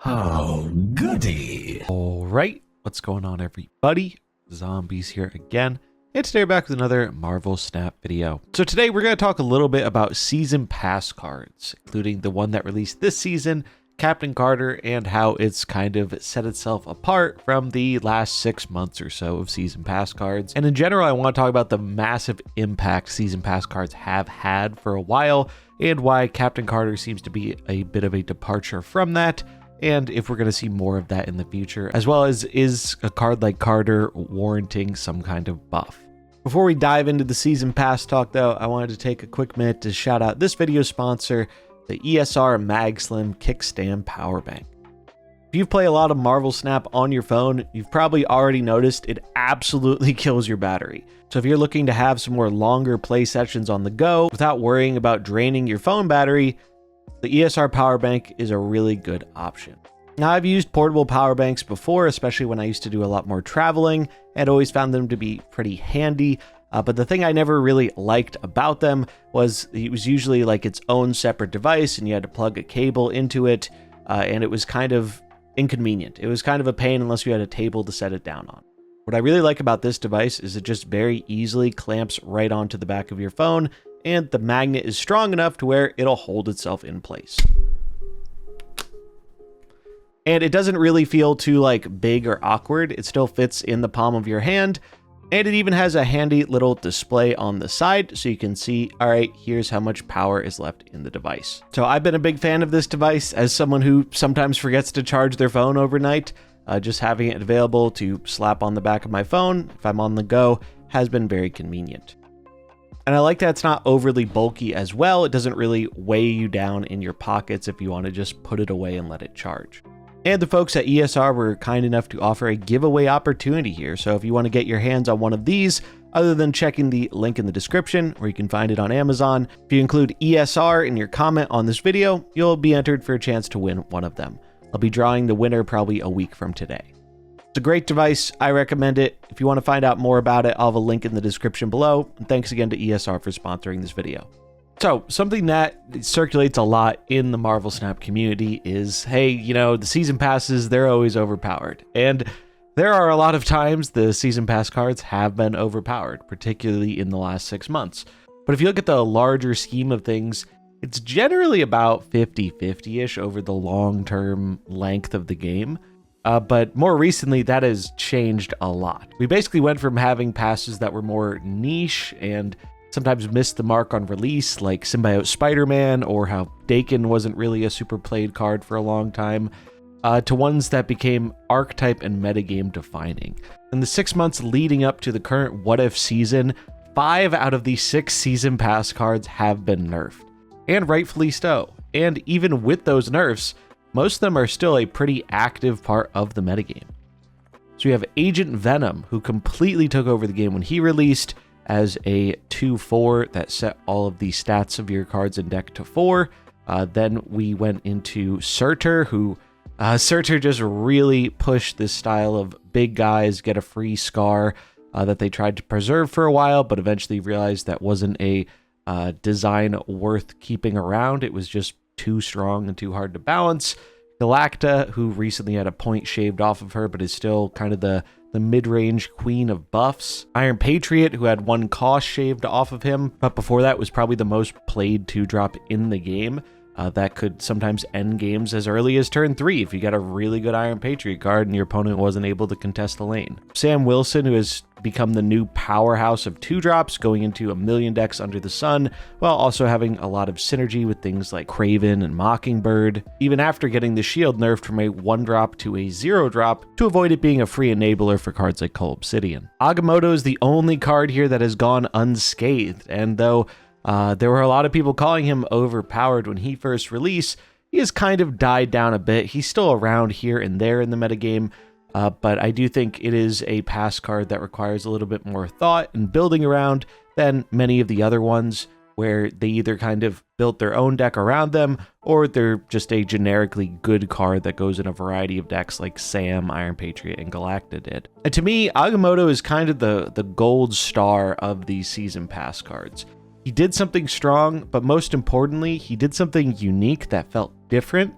Oh, goody. All right, what's going on, everybody? Zombies here again. And today we're back with another Marvel Snap video. So today we're going to talk a little bit about season pass cards, including the one that released this season, Captain Carter, and how it's kind of set itself apart from the last 6 months or so of season pass cards. And in general, I want to talk about the massive impact season pass cards have had for a while and why Captain Carter seems to be a bit of a departure from that, and if we're going to see more of that in the future, as well as is a card like Carter warranting some kind of buff. Before we dive into the season pass talk though, I wanted to take a quick minute to shout out this video's sponsor, the ESR MagSlim Kickstand Power Bank. If you play a lot of Marvel Snap on your phone, you've probably already noticed it absolutely kills your battery. So if you're looking to have some more longer play sessions on the go without worrying about draining your phone battery, the ESR Power Bank is a really good option. Now, I've used portable power banks before, especially when I used to do a lot more traveling, and always found them to be pretty handy. But the thing I never really liked about them was it was usually like its own separate device and you had to plug a cable into it, and it was kind of inconvenient. It was kind of a pain unless you had a table to set it down on. What I really like about this device is it just very easily clamps right onto the back of your phone, and the magnet is strong enough to where it'll hold itself in place. And it doesn't really feel too like big or awkward. It still fits in the palm of your hand, and it even has a handy little display on the side so you can see, all right, here's how much power is left in the device. So I've been a big fan of this device as someone who sometimes forgets to charge their phone overnight. Just having it available to slap on the back of my phone if I'm on the go has been very convenient. And I like that it's not overly bulky as well. It doesn't really weigh you down in your pockets if you want to just put it away and let it charge. And the folks at ESR were kind enough to offer a giveaway opportunity here. So if you want to get your hands on one of these, other than checking the link in the description, where you can find it on Amazon, if you include ESR in your comment on this video, you'll be entered for a chance to win one of them. I'll be drawing the winner probably a week from today. It's a great device. I recommend it. If you want to find out more about it, I'll have a link in the description below. And thanks again to ESR for sponsoring this video. So something that circulates a lot in the Marvel Snap community is, hey, you know, the season passes, they're always overpowered. And there are a lot of times the season pass cards have been overpowered, particularly in the last 6 months. But if you look at the larger scheme of things, it's generally about 50-50-ish over the long-term length of the game. But more recently, that has changed a lot. We basically went from having passes that were more niche and sometimes missed the mark on release, like Symbiote Spider-Man, or how Dakin wasn't really a super played card for a long time, to ones that became archetype and metagame defining. In the 6 months leading up to the current What If season, 5 out of the 6 season pass cards have been nerfed, and rightfully so. And even with those nerfs, most of them are still a pretty active part of the metagame. So we have Agent Venom, who completely took over the game when he released as a 2/4 that set all of the stats of your cards in deck to 4. Then we went into Surtur, who Surtur just really pushed this style of big guys get a free scar that they tried to preserve for a while, but eventually realized that wasn't a design worth keeping around. It was just too strong and too hard to balance. Galacta, who recently had a point shaved off of her, but is still kind of the mid-range queen of buffs. Iron Patriot, who had 1 cost shaved off of him, but before that was probably the most played 2-drop in the game. That could sometimes end games as early as turn 3 if you got a really good Iron Patriot card and your opponent wasn't able to contest the lane. Sam Wilson, who has become the new powerhouse of 2-drops, going into 1,000,000 decks under the sun, while also having a lot of synergy with things like Kraven and Mockingbird, even after getting the shield nerfed from a 1-drop to a 0-drop to avoid it being a free enabler for cards like Cull Obsidian. Agamotto is the only card here that has gone unscathed, and though there were a lot of people calling him overpowered when he first released, he has kind of died down a bit. He's still around here and there in the metagame, but I do think it is a pass card that requires a little bit more thought and building around than many of the other ones, where they either kind of built their own deck around them, or they're just a generically good card that goes in a variety of decks like Sam, Iron Patriot, and Galacta did. And to me, Agamotto is kind of the gold star of these season pass cards. He did something strong, but most importantly, he did something unique that felt different.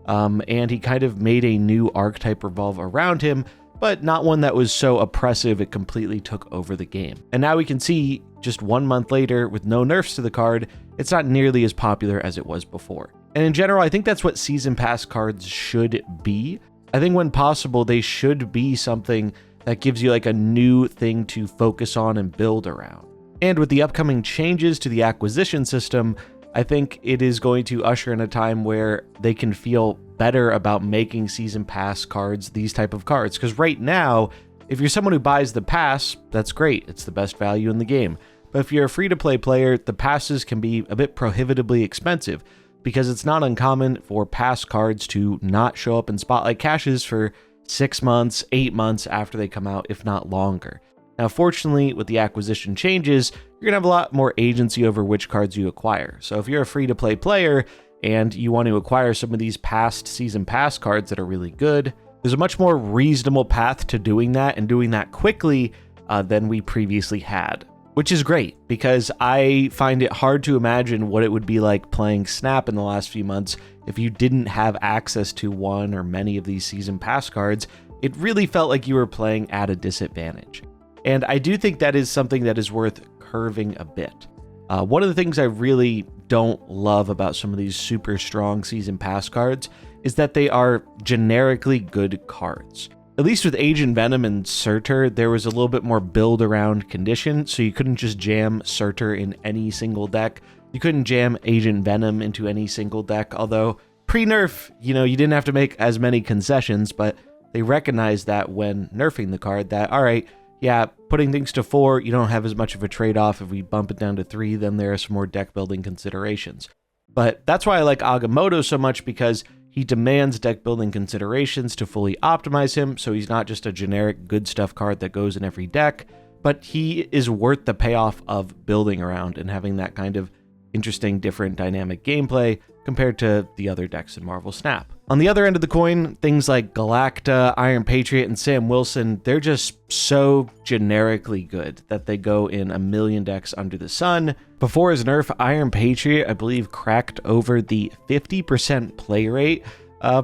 and he kind of made a new archetype revolve around him, but not one that was so oppressive it completely took over the game. And now we can see, just 1 month later, with no nerfs to the card, it's not nearly as popular as it was before. And in general, I think that's what Season Pass cards should be. I think when possible, they should be something that gives you like a new thing to focus on and build around. And with the upcoming changes to the acquisition system, I think it is going to usher in a time where they can feel better about making Season Pass cards these type of cards. Because right now, if you're someone who buys the pass, that's great. It's the best value in the game. But if you're a free-to-play player, the passes can be a bit prohibitively expensive, because it's not uncommon for pass cards to not show up in Spotlight caches for 6 months, 8 months after they come out, if not longer. Now, fortunately, with the acquisition changes, you're going to have a lot more agency over which cards you acquire. So if you're a free-to-play player and you want to acquire some of these past Season Pass cards that are really good, there's a much more reasonable path to doing that, and doing that quickly than we previously had. Which is great, because I find it hard to imagine what it would be like playing Snap in the last few months if you didn't have access to one or many of these Season Pass cards. It really felt like you were playing at a disadvantage. And I do think that is something that is worth curving a bit. One of the things I really don't love about some of these super strong Season Pass cards is that they are generically good cards. At least with Agent Venom and Surtur, there was a little bit more build around condition, so you couldn't just jam Surtur in any single deck. You couldn't jam Agent Venom into any single deck, although pre-nerf, you didn't have to make as many concessions, but they recognized that when nerfing the card that, all right, yeah, putting things to 4, you don't have as much of a trade-off. If we bump it down to 3, then there are some more deck building considerations. But that's why I like Agamotto so much, because he demands deck building considerations to fully optimize him, so he's not just a generic good stuff card that goes in every deck, but he is worth the payoff of building around and having that kind of interesting, different, dynamic gameplay compared to the other decks in Marvel Snap. On the other end of the coin, things like Galacta, Iron Patriot, and Sam Wilson, they're just so generically good that they go in a million decks under the sun. Before his nerf, Iron Patriot, I believe, cracked over the 50% play rate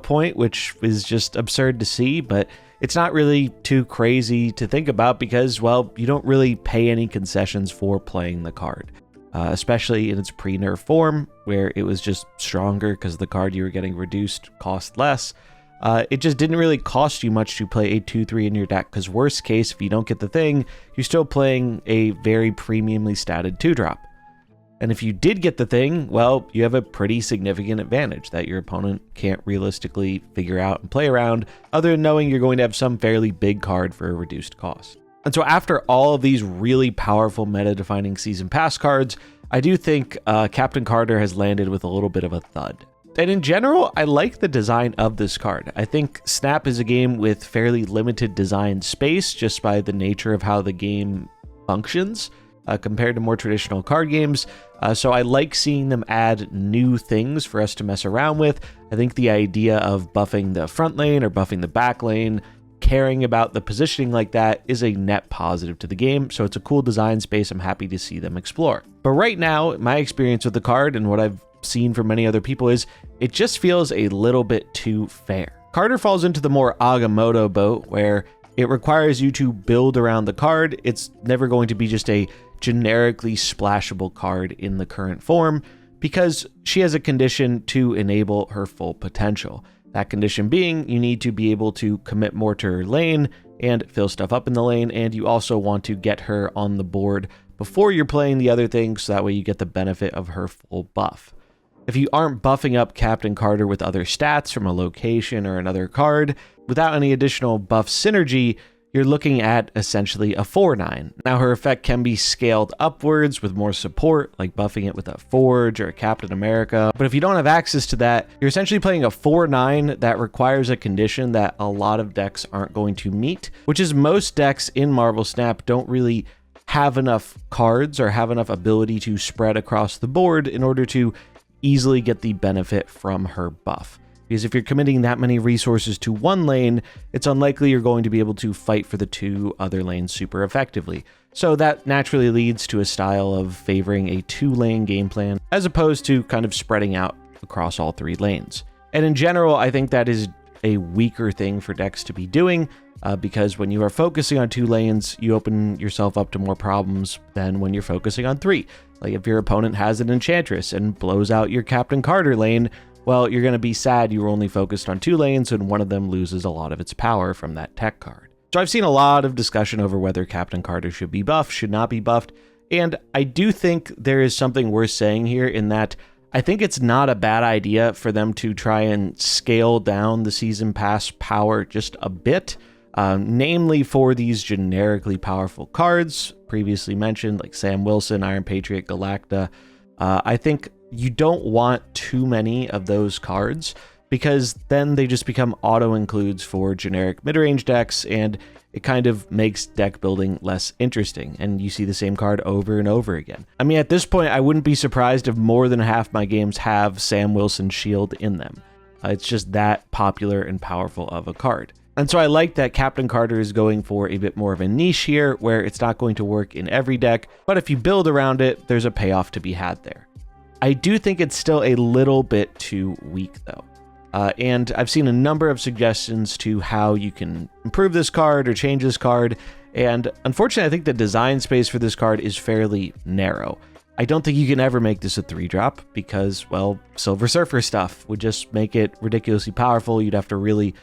point, which is just absurd to see, but it's not really too crazy to think about because, well, you don't really pay any concessions for playing the card. Especially in its pre-nerf form, where it was just stronger because the card you were getting reduced cost less. It just didn't really cost you much to play a 2-3 in your deck, because worst case, if you don't get the thing, you're still playing a very premiumly statted 2-drop. And if you did get the thing, well, you have a pretty significant advantage that your opponent can't realistically figure out and play around, other than knowing you're going to have some fairly big card for a reduced cost. And so after all of these really powerful meta-defining Season Pass cards, I do think Captain Carter has landed with a little bit of a thud. And in general, I like the design of this card. I think Snap is a game with fairly limited design space just by the nature of how the game functions compared to more traditional card games. So I like seeing them add new things for us to mess around with. I think the idea of buffing the front lane or buffing the back lane, caring about the positioning like that, is a net positive to the game, so it's a cool design space I'm happy to see them explore. But right now, my experience with the card and what I've seen from many other people is it just feels a little bit too fair. Carter falls into the more Agamotto boat, where it requires you to build around the card. It's never going to be just a generically splashable card in the current form, because she has a condition to enable her full potential. That condition being, you need to be able to commit more to her lane and fill stuff up in the lane, and you also want to get her on the board before you're playing the other things, so that way you get the benefit of her full buff. If you aren't buffing up Captain Carter with other stats from a location or another card, without any additional buff synergy, you're looking at essentially a 4/9. Now, her effect can be scaled upwards with more support, like buffing it with a Forge or a Captain America. But if you don't have access to that, you're essentially playing a 4/9 that requires a condition that a lot of decks aren't going to meet, which is most decks in Marvel Snap don't really have enough cards or have enough ability to spread across the board in order to easily get the benefit from her buff. Because if you're committing that many resources to one lane, it's unlikely you're going to be able to fight for the 2 other lanes super effectively. So that naturally leads to a style of favoring a 2-lane game plan, as opposed to kind of spreading out across all 3 lanes. And in general, I think that is a weaker thing for decks to be doing, because when you are focusing on 2 lanes, you open yourself up to more problems than when you're focusing on 3. Like if your opponent has an Enchantress and blows out your Captain Carter lane, well, you're going to be sad you were only focused on 2 lanes and one of them loses a lot of its power from that tech card. So I've seen a lot of discussion over whether Captain Carter should be buffed, should not be buffed, and I do think there is something worth saying here in that I think it's not a bad idea for them to try and scale down the season pass power just a bit, namely for these generically powerful cards previously mentioned, like Sam Wilson, Iron Patriot, Galacta. I think you don't want too many of those cards because then they just become auto-includes for generic mid-range decks, and it kind of makes deck building less interesting, and you see the same card over and over again. I mean, at this point, I wouldn't be surprised if more than half my games have Sam Wilson Shield in them. It's just that popular and powerful of a card. And so I like that Captain Carter is going for a bit more of a niche here, where it's not going to work in every deck, but if you build around it, there's a payoff to be had there. I do think it's still a little bit too weak, though. And I've seen a number of suggestions to how you can improve this card or change this card, and unfortunately I think the design space for this card is fairly narrow. I don't think you can ever make this a 3-drop because, well, Silver Surfer stuff would just make it ridiculously powerful. You'd have to really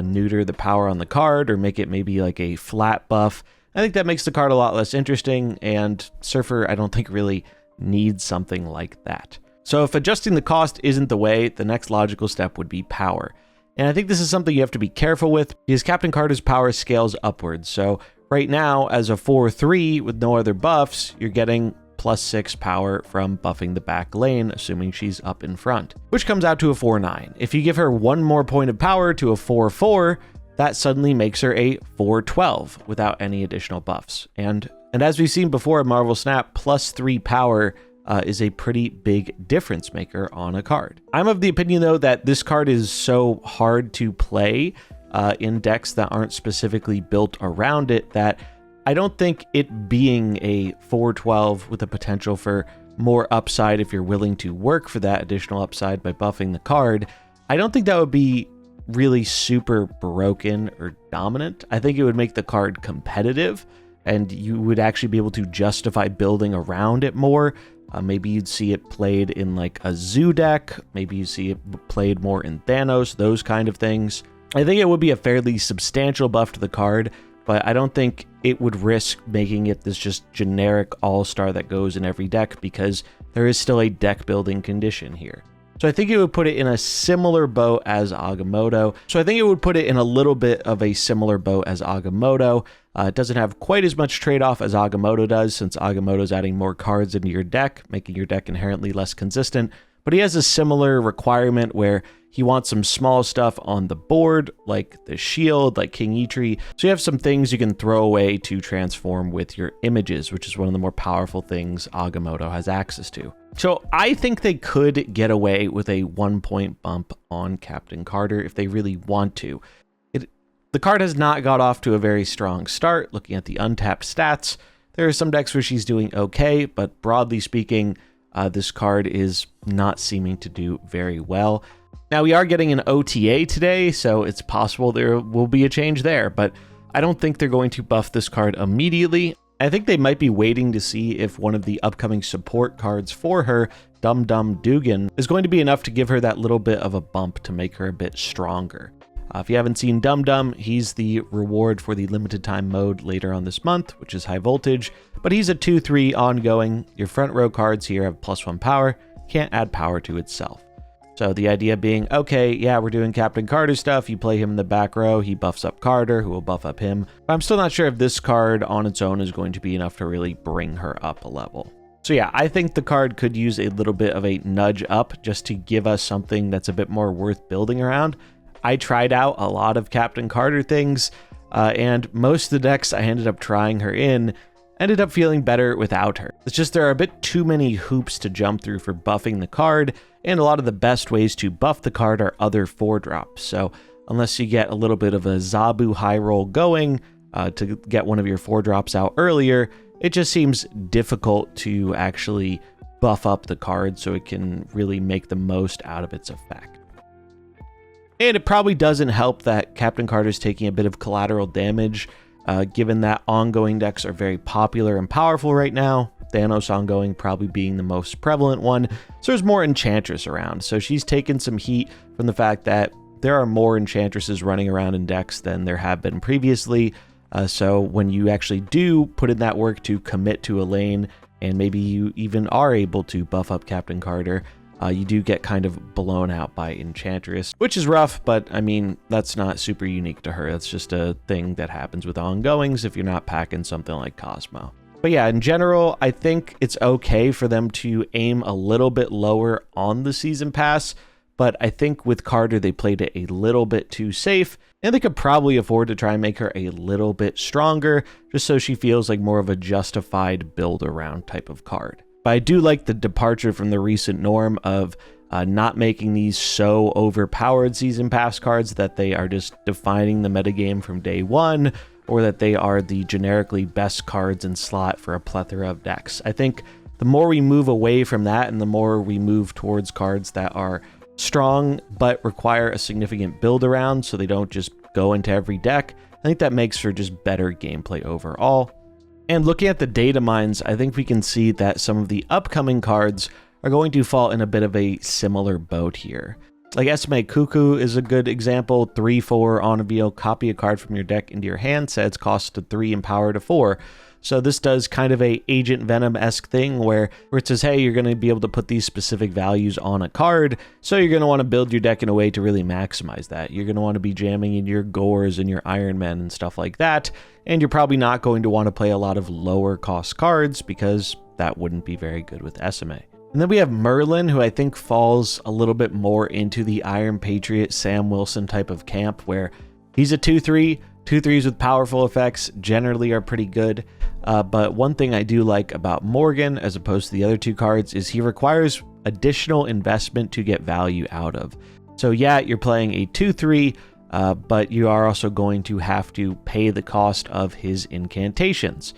neuter the power on the card or make it maybe like a flat buff. I think that makes the card a lot less interesting, and Surfer I don't think really needs something like that. So if adjusting the cost isn't the way, the next logical step would be power. And I think this is something you have to be careful with because Captain Carter's power scales upwards. So right now, as a 4/3 with no other buffs, you're getting +6 power from buffing the back lane, assuming she's up in front, which comes out to a 4/9. If you give her 1 more point of power to a 4/4, that suddenly makes her a 4/12 without any additional buffs. And as we've seen before in Marvel Snap, +3 power is a pretty big difference maker on a card. I'm of the opinion, though, that this card is so hard to play in decks that aren't specifically built around it that I don't think it being a 4/12 with the potential for more upside if you're willing to work for that additional upside by buffing the card, I don't think that would be really super broken or dominant. I think it would make the card competitive and you would actually be able to justify building around it more. Maybe you'd see it played in like a Zoo deck. Maybe you see it played more in Thanos, those kind of things. I think it would be a fairly substantial buff to the card, but I don't think it would risk making it this just generic all-star that goes in every deck because there is still a deck building condition here. So I think it would put it in a similar boat as Agamotto. It doesn't have quite as much trade-off as Agamotto does, since Agamotto's adding more cards into your deck, making your deck inherently less consistent. But he has a similar requirement where he wants some small stuff on the board, like the shield, like King Eitri. So you have some things you can throw away to transform with your images, which is one of the more powerful things Agamotto has access to. So I think they could get away with a 1-point bump on Captain Carter if they really want to. The card has not got off to a very strong start. Looking at the untapped stats, there are some decks where she's doing okay, but broadly speaking, this card is not seeming to do very well. Now, we are getting an OTA today, so it's possible there will be a change there, but I don't think they're going to buff this card immediately. I think they might be waiting to see if one of the upcoming support cards for her, Dum Dum Dugan, is going to be enough to give her that little bit of a bump to make her a bit stronger. If you haven't seen Dum Dum, he's the reward for the limited time mode later on this month, which is High Voltage, but he's a 2/3 ongoing. Your front row cards here have +1 power, can't add power to itself. So the idea being, okay, yeah, we're doing Captain Carter stuff, you play him in the back row, he buffs up Carter, who will buff up him. But I'm still not sure if this card on its own is going to be enough to really bring her up a level. So yeah, I think the card could use a little bit of a nudge up just to give us something that's a bit more worth building around. I tried out a lot of Captain Carter things, and most of the decks I ended up trying her in ended up feeling better without her. It's just there are a bit too many hoops to jump through for buffing the card, and a lot of the best ways to buff the card are other 4-drops. So unless you get a little bit of a Zabu high roll going to get one of your 4-drops out earlier, it just seems difficult to actually buff up the card so it can really make the most out of its effect. And it probably doesn't help that Captain Carter's taking a bit of collateral damage, given that ongoing decks are very popular and powerful right now. Thanos ongoing probably being the most prevalent one. So there's more Enchantress around. So she's taken some heat from the fact that there are more Enchantresses running around in decks than there have been previously. So when you actually do put in that work to commit to a lane, and maybe you even are able to buff up Captain Carter, you do get kind of blown out by Enchantress, which is rough, but I mean, that's not super unique to her. That's just a thing that happens with ongoings if you're not packing something like Cosmo. But yeah, in general, I think it's okay for them to aim a little bit lower on the season pass, but I think with Carter, they played it a little bit too safe, and they could probably afford to try and make her a little bit stronger, just so she feels like more of a justified build-around type of card. But I do like the departure from the recent norm of not making these so overpowered season pass cards that they are just defining the metagame from day one, or that they are the generically best cards in slot for a plethora of decks. I think the more we move away from that and the more we move towards cards that are strong but require a significant build around so they don't just go into every deck, I think that makes for just better gameplay overall. And looking at the data mines, I think we can see that some of the upcoming cards are going to fall in a bit of a similar boat here. Like Esme Cuckoo is a good example. 3/4 on reveal, copy a card from your deck into your hand, sets cost to 3 and power to 4. So this does kind of a Agent Venom-esque thing where it says, hey, you're going to be able to put these specific values on a card, so you're going to want to build your deck in a way to really maximize that. You're going to want to be jamming in your Gores and your Iron Men and stuff like that, and you're probably not going to want to play a lot of lower cost cards because that wouldn't be very good with SMA. And then we have Merlin, who I think falls a little bit more into the Iron Patriot, Sam Wilson type of camp, where he's a 2/3. 2/3s with powerful effects generally are pretty good. But one thing I do like about Morgan, as opposed to the other two cards, is he requires additional investment to get value out of. So yeah, you're playing a 2/3, but you are also going to have to pay the cost of his incantations.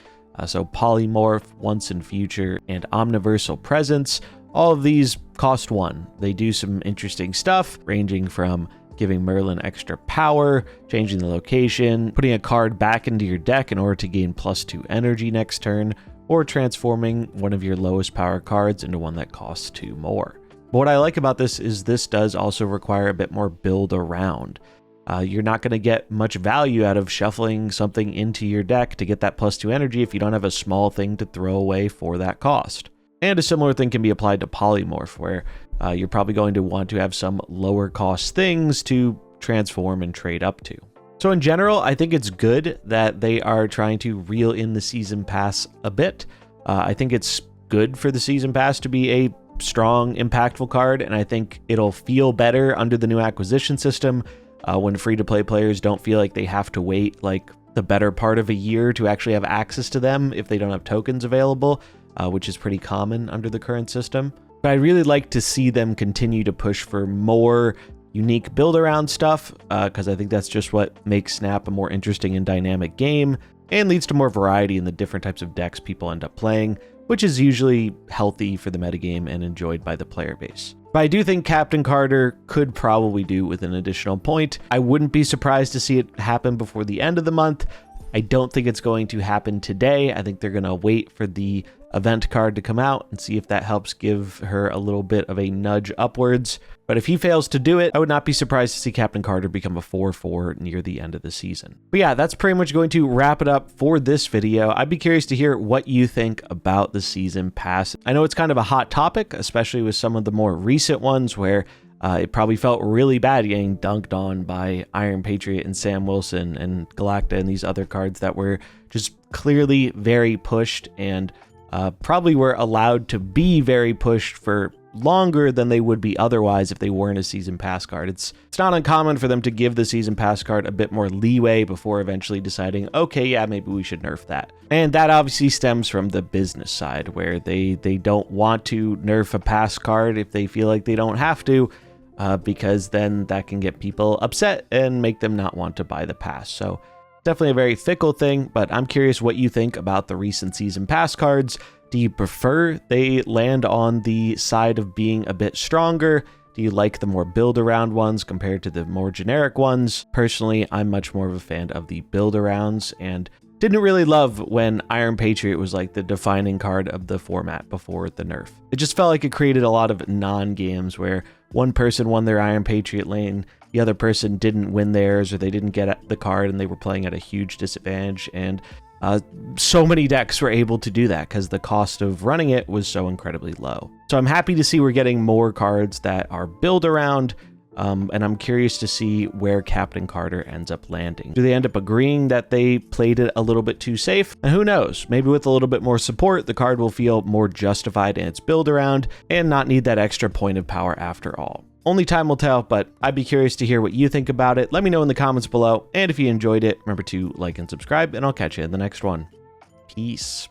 So Polymorph, Once and Future, and Omniversal Presence, all of these cost 1. They do some interesting stuff, ranging from giving Merlin extra power, changing the location, putting a card back into your deck in order to gain +2 energy next turn, or transforming one of your lowest power cards into one that costs 2 more. But what I like about this is this does also require a bit more build around. You're not going to get much value out of shuffling something into your deck to get that +2 energy if you don't have a small thing to throw away for that cost. And a similar thing can be applied to Polymorph, where you're probably going to want to have some lower cost things to transform and trade up to. So in general, I think it's good that they are trying to reel in the Season Pass a bit. I think it's good for the Season Pass to be a strong, impactful card, and I think it'll feel better under the new acquisition system when free-to-play players don't feel like they have to wait like the better part of a year to actually have access to them if they don't have tokens available, which is pretty common under the current system. But I'd really like to see them continue to push for more unique build-around stuff, because I think that's just what makes Snap a more interesting and dynamic game, and leads to more variety in the different types of decks people end up playing, which is usually healthy for the metagame and enjoyed by the player base. But I do think Captain Carter could probably do with an additional point. I wouldn't be surprised to see it happen before the end of the month. I don't think it's going to happen today. I think they're going to wait for the event card to come out and see if that helps give her a little bit of a nudge upwards. But if he fails to do it, I would not be surprised to see Captain Carter become a 4/4 near the end of the season. But yeah, that's pretty much going to wrap it up for this video. I'd be curious to hear what you think about the Season Pass. I know it's kind of a hot topic, especially with some of the more recent ones where it probably felt really bad getting dunked on by Iron Patriot and Sam Wilson and Galacta and these other cards that were just clearly very pushed and probably were allowed to be very pushed for longer than they would be otherwise if they weren't a Season Pass card. It's not uncommon for them to give the Season Pass card a bit more leeway before eventually deciding, okay, yeah, maybe we should nerf that. And that obviously stems from the business side, where they don't want to nerf a pass card if they feel like they don't have to, because then that can get people upset and make them not want to buy the pass. So definitely a very fickle thing, but I'm curious what you think about the recent Season Pass cards. Do you prefer they land on the side of being a bit stronger? Do you like the more build-around ones compared to the more generic ones? Personally, I'm much more of a fan of the build-arounds, and didn't really love when Iron Patriot was like the defining card of the format before the nerf. It just felt like it created a lot of non-games where one person won their Iron Patriot lane, the other person didn't win theirs, or they didn't get the card and they were playing at a huge disadvantage, and so many decks were able to do that because the cost of running it was so incredibly low. So I'm happy to see we're getting more cards that are build around, and I'm curious to see where Captain Carter ends up landing. Do they end up agreeing that they played it a little bit too safe? And who knows, maybe with a little bit more support, the card will feel more justified in its build around and not need that extra point of power after all. Only time will tell, but I'd be curious to hear what you think about it. Let me know in the comments below, and if you enjoyed it, remember to like and subscribe, and I'll catch you in the next one. Peace.